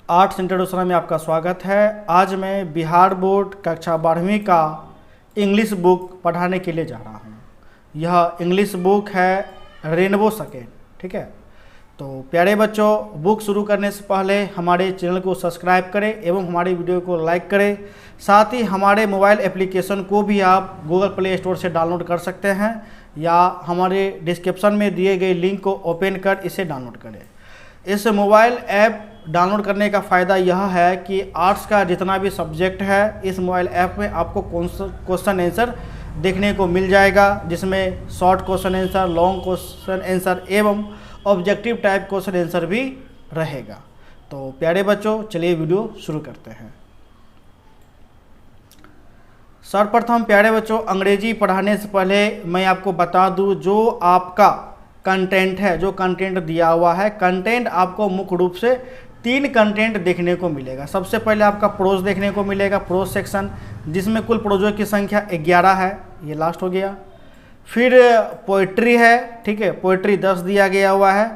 Arts introduction में आपका स्वागत है। आज मैं बिहार बोर्ड कक्षा 12वीं का इंग्लिश बुक पढ़ाने के लिए जा रहा हूँ। यह इंग्लिश बुक है रेनबो सेकेंड। ठीक है, तो प्यारे बच्चों, बुक शुरू करने से पहले हमारे चैनल को सब्सक्राइब करें एवं हमारे वीडियो को लाइक करें। साथ ही हमारे मोबाइल एप्लीकेशन को भी आप गूगल प्ले स्टोर से डाउनलोड कर सकते हैं या हमारे डिस्क्रिप्शन में दिए गए लिंक को ओपन कर इसे डाउनलोड करें। इस मोबाइल ऐप डाउनलोड करने का फ़ायदा यह है कि आर्ट्स का जितना भी सब्जेक्ट है इस मोबाइल ऐप में आपको क्वेश्चन आंसर देखने को मिल जाएगा, जिसमें short question answer, long question answer एवं ऑब्जेक्टिव टाइप क्वेश्चन आंसर भी रहेगा। तो प्यारे बच्चों, चलिए वीडियो शुरू करते हैं। सर्वप्रथम प्यारे बच्चों, अंग्रेजी पढ़ाने से पहले मैं आपको बता दूं, जो आपका कंटेंट है, जो कंटेंट दिया हुआ है, कंटेंट आपको मुख्य रूप से 3 कंटेंट देखने को मिलेगा। सबसे पहले आपका प्रोज देखने को मिलेगा, प्रोज सेक्शन, जिसमें कुल प्रोजों की संख्या 11 है, ये लास्ट हो गया। फिर पोइट्री है, ठीक है, पोइट्री 10 दिया गया हुआ है।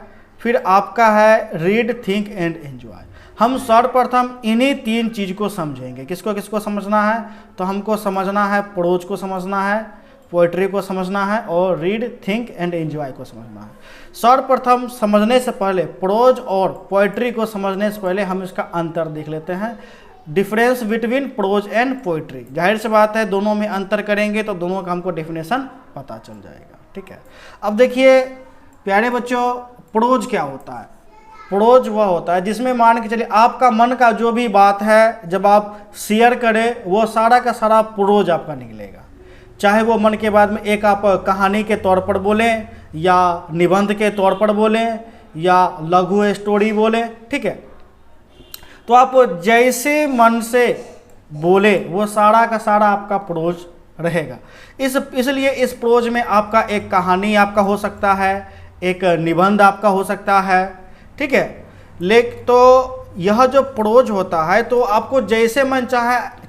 फिर आपका है रीड, थिंक एंड एंजॉय। हम सर्वप्रथम इन्हीं 3 चीज़ को समझेंगे। किसको किसको समझना है? तो हमको समझना है, प्रोज को समझना है, पोइट्री को समझना है और रीड, थिंक एंड एंजॉय को समझना है। सर्वप्रथम समझने से पहले, प्रोज और पोइट्री को समझने से पहले हम इसका अंतर देख लेते हैं। Difference between prose and poetry. जाहिर सी बात है, दोनों में अंतर करेंगे तो दोनों का हमको डेफिनेशन पता चल जाएगा। ठीक है, अब देखिए प्यारे बच्चों, प्रोज क्या होता है? प्रोज वह होता है जिसमें मान के चलिए आपका मन का जो भी बात है जब आप शेयर करें वो सारा का सारा प्रोज आपका निकलेगा। चाहे वो मन के बाद में एक आप कहानी के तौर पर बोलें या निबंध के तौर पर बोलें या लघु स्टोरी बोलें, ठीक है, तो आप जैसे मन से बोले वो सारा का सारा आपका प्रोज रहेगा। इसलिए इस प्रोज में आपका एक कहानी आपका हो सकता है, एक निबंध आपका हो सकता है, ठीक है। लेकिन तो यह जो प्रोज होता है तो आपको जैसे मन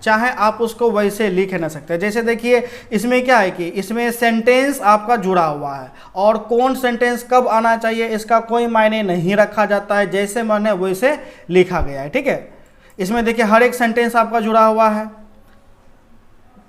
चाहे आप उसको वैसे लिख ना सकते। जैसे देखिए इसमें क्या है कि इसमें सेंटेंस आपका जुड़ा हुआ है और कौन सेंटेंस कब आना चाहिए इसका कोई मायने नहीं रखा जाता है, जैसे मन है वैसे लिखा गया है। ठीक है, इसमें देखिए हर एक सेंटेंस आपका जुड़ा हुआ है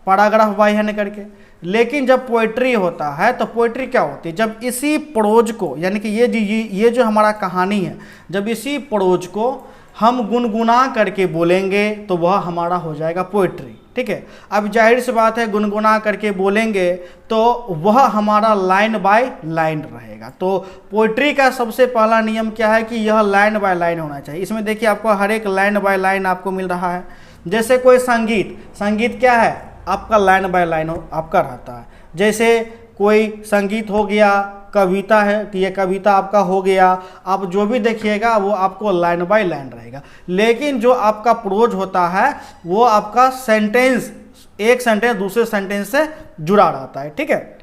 पैराग्राफ बाय हैंड करके। लेकिन जब पोइट्री होता है तो पोइट्री क्या होती है? जब इसी प्रोज को, यानी कि ये जो हमारा कहानी है, जब इसी प्रोज को हम गुनगुना करके बोलेंगे तो वह हमारा हो जाएगा पोइट्री। ठीक है, अब जाहिर सी बात है गुनगुना करके बोलेंगे तो वह हमारा लाइन बाय लाइन रहेगा। तो पोइट्री का सबसे पहला नियम क्या है कि यह लाइन बाय लाइन होना चाहिए। इसमें देखिए आपको हर एक लाइन बाय लाइन आपको मिल रहा है। जैसे कोई संगीत क्या है? आपका लाइन बाय लाइन आपका रहता है। जैसे कोई संगीत हो गया, कविता है कि ये कविता आपका हो गया, आप जो भी देखिएगा वो आपको लाइन बाय लाइन रहेगा। लेकिन जो आपका प्रोज होता है वो आपका सेंटेंस, एक सेंटेंस दूसरे सेंटेंस से जुड़ा रहता है। ठीक है,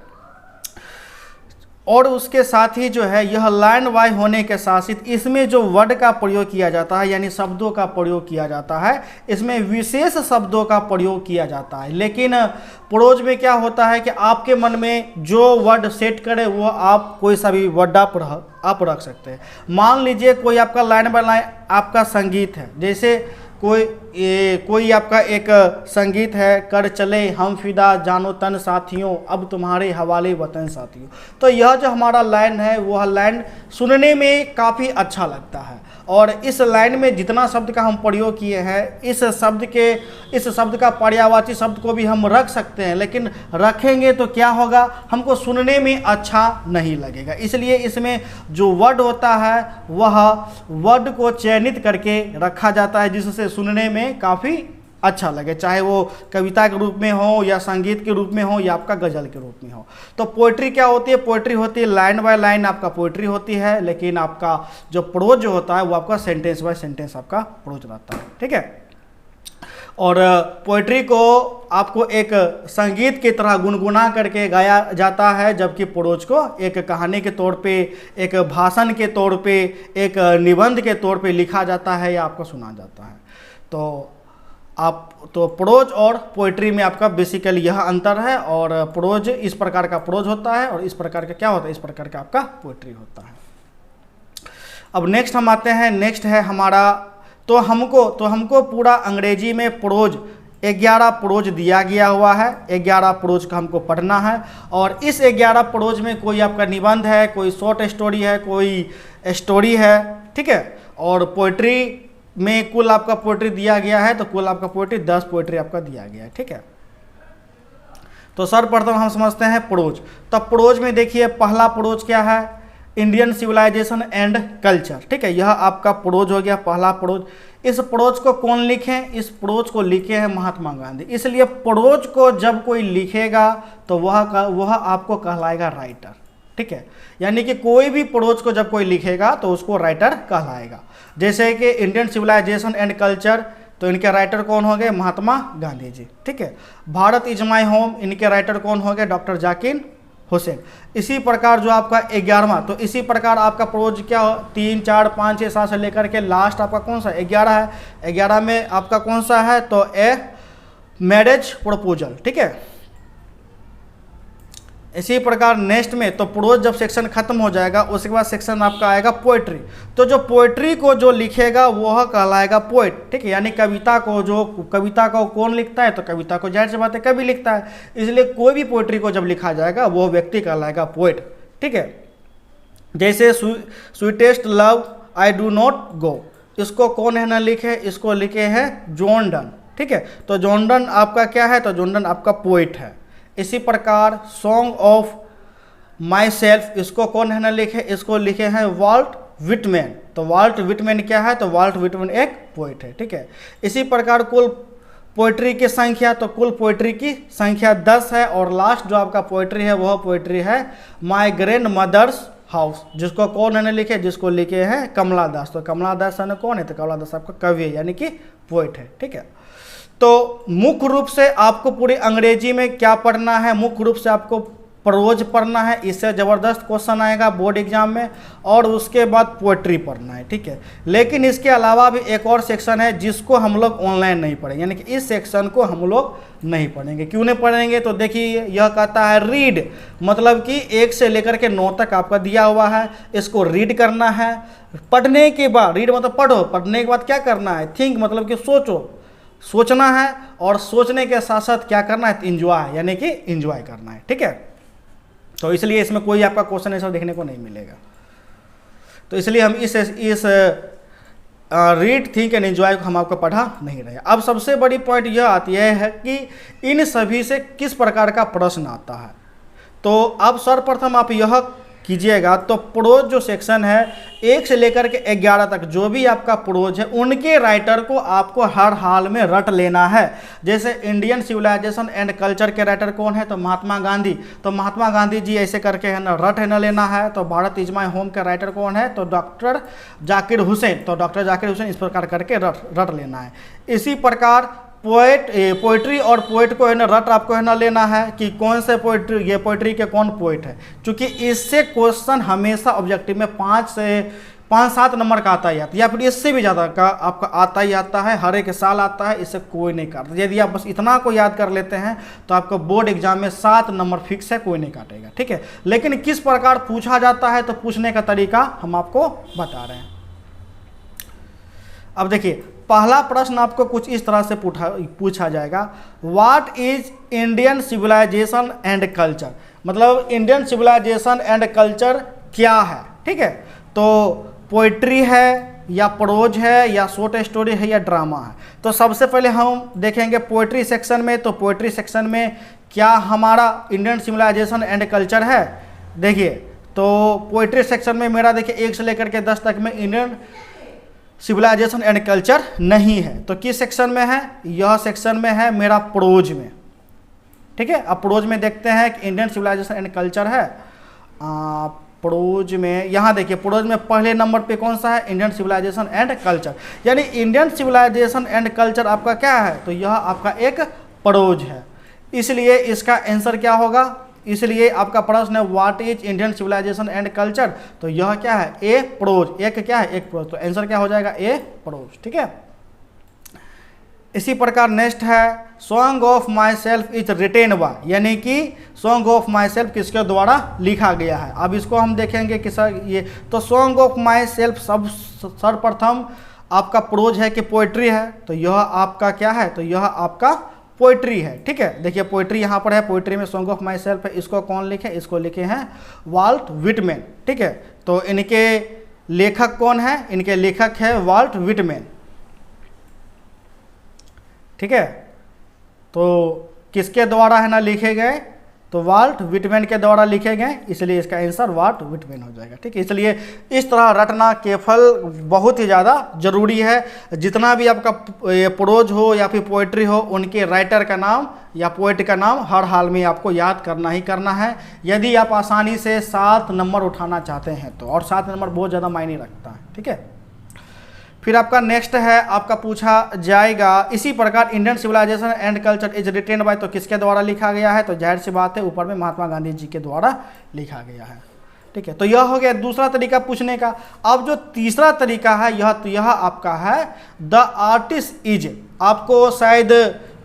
और उसके साथ ही जो है यह लाइन बाय होने के साथ ही इसमें जो वर्ड का प्रयोग किया जाता है, यानी शब्दों का प्रयोग किया जाता है, इसमें विशेष शब्दों का प्रयोग किया जाता है। लेकिन प्रोज में क्या होता है कि आपके मन में जो वर्ड सेट करे वो आप कोई सा भी वर्ड आप रख सकते हैं। मान लीजिए कोई आपका लाइन बाय लाइन आपका संगीत है, जैसे कोई आपका एक संगीत है, कर चले हम फिदा जानो तन साथियों, अब तुम्हारे हवाले वतन साथियों। तो यह जो हमारा लाइन है वह लाइन सुनने में काफ़ी अच्छा लगता है और इस लाइन में जितना शब्द का हम प्रयोग किए हैं इस शब्द का पर्यायवाची शब्द को भी हम रख सकते हैं, लेकिन रखेंगे तो क्या होगा, हमको सुनने में अच्छा नहीं लगेगा। इसलिए इसमें जो वर्ड होता है वह वर्ड को चयनित करके रखा जाता है जिससे सुनने में काफ़ी अच्छा लगे, चाहे वो कविता के रूप में हो या संगीत के रूप में हो या आपका गज़ल के रूप में हो। तो पोइट्री क्या होती है? पोइट्री होती है लाइन बाय लाइन आपका पोइट्री होती है, लेकिन आपका जो प्रोज जो होता है वो आपका सेंटेंस बाय सेंटेंस आपका प्रोज रहता है। ठीक है, और पोइट्री को आपको एक संगीत की तरह गुनगुना करके गाया जाता है, जबकि प्रोज को एक कहानी के तौर पे, एक भाषण के तौर पे, एक निबंध के तौर पे लिखा जाता है या आपको सुना जाता है। तो प्रोज और पोइट्री में आपका बेसिकली यह अंतर है, और प्रोज इस प्रकार का प्रोज होता है और इस प्रकार का क्या होता है, इस प्रकार का आपका पोइट्री होता है। अब नेक्स्ट हम आते हैं, नेक्स्ट है हमारा तो हमको पूरा अंग्रेजी में प्रोज 11 प्रोज दिया गया हुआ है। 11 प्रोज का हमको पढ़ना है और इस 11 प्रोज में कोई आपका निबंध है, कोई शॉर्ट स्टोरी है, कोई स्टोरी है, ठीक है। और पोइट्री में कुल आपका पोइट्री दिया गया है, तो कुल आपका पोइट्री 10 पोइट्री आपका दिया गया है, ठीक है। तो सर्वप्रथम हम समझते हैं प्रोज। तो प्रोज में देखिए पहला प्रोज क्या है, इंडियन सिविलाइजेशन एंड कल्चर, ठीक है। यह आपका प्रोज हो गया, पहला प्रोज। इस प्रोज को कौन लिखे? इस प्रोज को लिखे हैं महात्मा गांधी। इसलिए प्रोज को जब कोई लिखेगा तो वह आपको कहलाएगा राइटर, ठीक है। यानी कि कोई भी प्रोज को जब कोई लिखेगा तो उसको राइटर कहलाएगा। जैसे कि इंडियन सिविलाइजेशन एंड कल्चर, तो इनके राइटर कौन हो गए? महात्मा गांधी जी, ठीक है। भारत इज माई होम, इनके राइटर कौन हो गए? डॉक्टर जाकिर हुसैन। इसी प्रकार जो आपका 11वां, तो इसी प्रकार आपका प्रोज क्या हो, 3, 4, 5, 6, 7 से लेकर के लास्ट आपका कौन सा 11 है। 11 में आपका कौन सा है? तो ए मैरिज प्रपोजल, ठीक है। इसी प्रकार नेक्स्ट में, तो प्रोज जब सेक्शन खत्म हो जाएगा उसके बाद सेक्शन आपका आएगा पोइट्री। तो जो पोइट्री को जो लिखेगा वह कहलाएगा पोइट, ठीक है। यानी कविता को कौन लिखता है? तो कविता को जाहिर सी बात है कवि लिखता है, इसलिए कोई भी पोइट्री को जब लिखा जाएगा वो व्यक्ति कहलाएगा पोइट, ठीक है। जैसे sweetest love I do not go, इसको कौन है ना लिखे? इसको लिखे हैं जॉन डन, ठीक है। तो जॉन डन आपका क्या है? तो जॉन डन आपका पोइट है। इसी प्रकार सॉन्ग ऑफ माई सेल्फ, इसको कौन है ना लिखे? इसको लिखे हैं वाल्ट विटमैन। तो वाल्ट विटमैन क्या है? तो वाल्ट विटमैन एक पोइट है, ठीक है। इसी प्रकार कुल पोइट्री की संख्या, तो कुल पोइट्री की संख्या 10 है और लास्ट जो आपका पोइट्री है वह पोइट्री है माई ग्रैंड मदर्स हाउस, जिसको कौन है ना लिखे? जिसको लिखे हैं कमला दास। तो कमला दास है कौन है? तो कमला दास आपका कवि है, यानी कि पोइट है, ठीक है। तो मुख्य रूप से आपको पूरी अंग्रेजी में क्या पढ़ना है? मुख्य रूप से आपको प्रोज पढ़ना है, इससे ज़बरदस्त क्वेश्चन आएगा बोर्ड एग्जाम में, और उसके बाद पोइट्री पढ़ना है, ठीक है। लेकिन इसके अलावा भी एक और सेक्शन है जिसको हम लोग ऑनलाइन नहीं पढ़ेंगे, यानी कि इस सेक्शन को हम लोग नहीं पढ़ेंगे। क्यों नहीं पढ़ेंगे? तो देखिए यह कहता है रीड, मतलब कि 1 से लेकर के 9 तक आपका दिया हुआ है, इसको रीड करना है। पढ़ने के बाद, रीड मतलब पढ़ो, पढ़ने के बाद क्या करना है? थिंक मतलब कि सोचो, सोचना है, और सोचने के साथ साथ क्या करना है? एंजॉय, यानी कि एंजॉय करना है, ठीक है। तो इसलिए इसमें कोई आपका क्वेश्चन ऐसा देखने को नहीं मिलेगा। तो इसलिए हम इस रीड, थिंक एंड एंजॉय को हम आपको पढ़ा नहीं रहे। अब सबसे बड़ी पॉइंट यह आती है कि इन सभी से किस प्रकार का प्रश्न आता है। तो अब सर्वप्रथम आप यह कीजिएगा, तो प्रोज जो सेक्शन है 1 से लेकर के 11 तक जो भी आपका प्रोज है उनके राइटर को आपको हर हाल में रट लेना है। जैसे इंडियन सिविलाइजेशन एंड कल्चर के राइटर कौन है? तो महात्मा गांधी। तो महात्मा गांधी जी ऐसे करके है ना रट है ना लेना है। तो भारत इज माई होम के राइटर कौन है? तो डॉक्टर जाकिर हुसैन। तो डॉक्टर जाकिर हुसैन इस प्रकार करके रट लेना है। इसी प्रकार पोइट्री और पोइट को है ना रट आपको है ना लेना है कि कौन से पोइट्री, ये पोइट्री के कौन पोइट है, क्योंकि इससे क्वेश्चन हमेशा ऑब्जेक्टिव में 5-7 नंबर का आता ही आता है, या फिर इससे भी ज़्यादा का आपका आता ही आता है, हर एक साल आता है, इससे कोई नहीं काटता। यदि आप बस इतना को याद कर लेते हैं तो आपको बोर्ड एग्जाम में 7 नंबर फिक्स है, कोई नहीं काटेगा, ठीक है। लेकिन किस प्रकार पूछा जाता है, तो पूछने का तरीका हम आपको बता रहे हैं। अब देखिए पहला प्रश्न आपको कुछ इस तरह से पूछा जाएगा, what is Indian civilisation and culture, मतलब इंडियन सिविलाइजेशन एंड कल्चर क्या है, ठीक है। तो पोइट्री है या प्रोज है या शॉर्ट स्टोरी है या ड्रामा है। तो सबसे पहले हम देखेंगे पोइट्री सेक्शन में। तो पोइट्री सेक्शन में क्या हमारा इंडियन सिविलाइजेशन एंड कल्चर है? देखिए तो पोइट्री सेक्शन में मेरा देखिए 1 से लेकर के 10 तक में इंडियन सिविलाइजेशन एंड कल्चर नहीं है। तो किस सेक्शन में है? यह सेक्शन में है मेरा प्रोज में, ठीक है। अब प्रोज में देखते हैं कि इंडियन सिविलाइजेशन एंड कल्चर है। प्रोज में यहाँ देखिए, प्रोज में पहले नंबर पे कौन सा है? Indian civilisation and culture. यानी इंडियन सिविलाइजेशन एंड कल्चर आपका क्या है? तो यह आपका एक प्रोज है, इसलिए इसका आंसर क्या होगा? इसलिए आपका प्रश्न है what is Indian civilisation and culture, तो यह क्या है? A prose. एक क्या है? एक प्रोज। तो आंसर क्या हो जाएगा? ए प्रोज, ठीक है। इसी प्रकार नेक्स्ट है song of my self is written bye, यानी कि सॉन्ग ऑफ माई सेल्फ किसके द्वारा लिखा गया है। अब इसको हम देखेंगे कि सर ये, तो सॉन्ग ऑफ माई सेल्फ सर्वप्रथम आपका प्रोज है कि पोइट्री है, तो यह आपका क्या है, तो यह आपका पोइट्री है। ठीक है, देखिए पोइट्री यहाँ पर है, पोइट्री में सॉन्ग ऑफ माई सेल्फ है, इसको कौन लिखे, इसको लिखे हैं वाल्ट व्हिटमैन। ठीक है, तो इनके लेखक कौन है, इनके लेखक है वाल्ट व्हिटमैन। ठीक है, तो किसके द्वारा है ना लिखे गए, तो वाल्ट व्हिटमैन के द्वारा लिखे गए, इसलिए इसका आंसर वाल्ट व्हिटमैन हो जाएगा। ठीक है, इसलिए इस तरह रटना केवल बहुत ही ज़्यादा जरूरी है। जितना भी आपका प्रोज हो या फिर पोइट्री हो, उनके राइटर का नाम या पोइट का नाम हर हाल में आपको याद करना ही करना है, यदि आप आसानी से 7 नंबर उठाना चाहते हैं तो। और 7 नंबर बहुत ज़्यादा मायने रखता है। ठीक है, फिर आपका नेक्स्ट है, आपका पूछा जाएगा इसी प्रकार Indian civilisation and culture is written by, तो किसके द्वारा लिखा गया है, तो जाहिर सी बात है ऊपर में महात्मा गांधी जी के द्वारा लिखा गया है। ठीक है, तो यह हो गया दूसरा तरीका पूछने का। अब जो तीसरा तरीका है यह आपका है द आर्टिस्ट इज, आपको शायद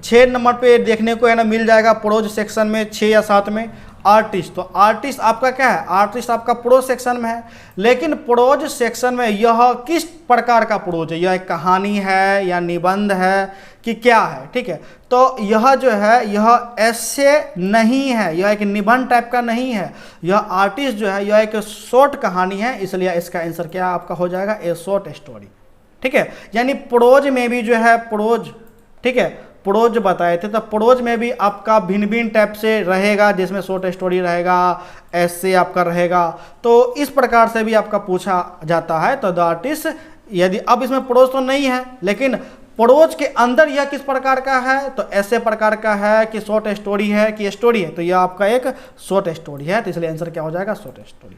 6 नंबर पे देखने को है ना मिल जाएगा प्रोज सेक्शन में, 6 या 7 में आर्टिस्ट। तो आर्टिस्ट आपका क्या है, आर्टिस्ट आपका प्रोज सेक्शन में है, लेकिन प्रोज सेक्शन में यह किस प्रकार का प्रोज है, यह एक कहानी है या निबंध है कि क्या है। ठीक है, तो यह जो है यह ऐसे नहीं है, यह एक निबंध टाइप का नहीं है, यह आर्टिस्ट जो है यह एक शॉर्ट कहानी है, इसलिए इसका आंसर क्या आपका हो जाएगा, ए शॉर्ट स्टोरी। ठीक है, यानी प्रोज में भी जो है प्रोज, ठीक है, प्रोज बताए थे, तो प्रोज में भी आपका भिन्न भिन्न टाइप से रहेगा, जिसमें शॉर्ट स्टोरी रहेगा, ऐसे आपका रहेगा, तो इस प्रकार से भी आपका पूछा जाता है। तो द आर्टिस्ट, यदि अब इसमें प्रोज तो नहीं है, लेकिन प्रोज के अंदर यह किस प्रकार का है, तो ऐसे प्रकार का है कि शॉर्ट स्टोरी है कि स्टोरी है, तो यह आपका एक शॉर्ट स्टोरी है, तो इसलिए आंसर क्या हो जाएगा, शॉर्ट स्टोरी।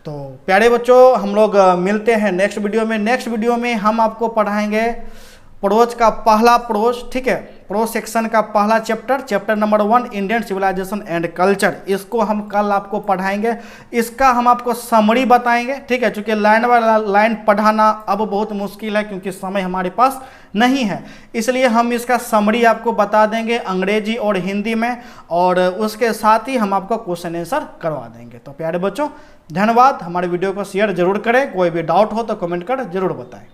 तो प्यारे बच्चों, हम लोग मिलते हैं नेक्स्ट वीडियो में। नेक्स्ट वीडियो में हम आपको पढ़ाएंगे प्रोज का पहला प्रोज। ठीक है, प्रोज सेक्शन का पहला chapter number 1 Indian civilisation and culture, इसको हम कल आपको पढ़ाएंगे। इसका हम आपको समरी बताएंगे। ठीक है, चूंकि लाइन बाय लाइन पढ़ाना अब बहुत मुश्किल है क्योंकि समय हमारे पास नहीं है, इसलिए हम इसका समरी आपको बता देंगे अंग्रेजी और हिंदी में, और उसके साथ ही हम आपको क्वेश्चन आंसर करवा देंगे। तो प्यारे बच्चों, धन्यवाद। हमारे वीडियो को शेयर जरूर करें, कोई भी डाउट हो तो कमेंट कर जरूर बताएं।